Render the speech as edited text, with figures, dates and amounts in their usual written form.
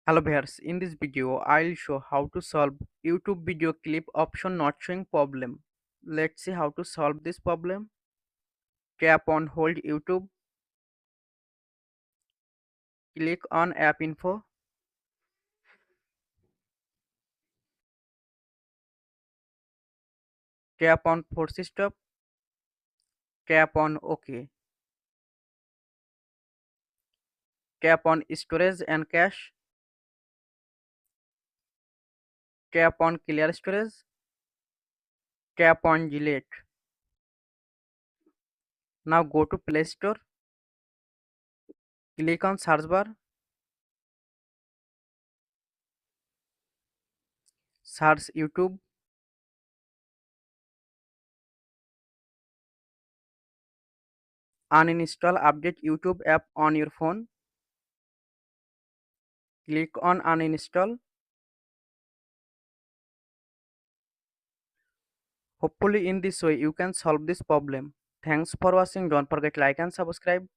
Hello viewers, in this video I'll show how to solve YouTube video clip option not showing problem. Let's see how to solve this problem. Tap on hold YouTube, click on app info, tap on force stop, tap on OK, tap on storage and cache, tap on clear storage, tap on delete. Now go to Play Store, click on search bar, search YouTube, uninstall update YouTube app on your phone, click on uninstall. Hopefully in this way you can solve this problem. Thanks for watching. Don't forget like and subscribe.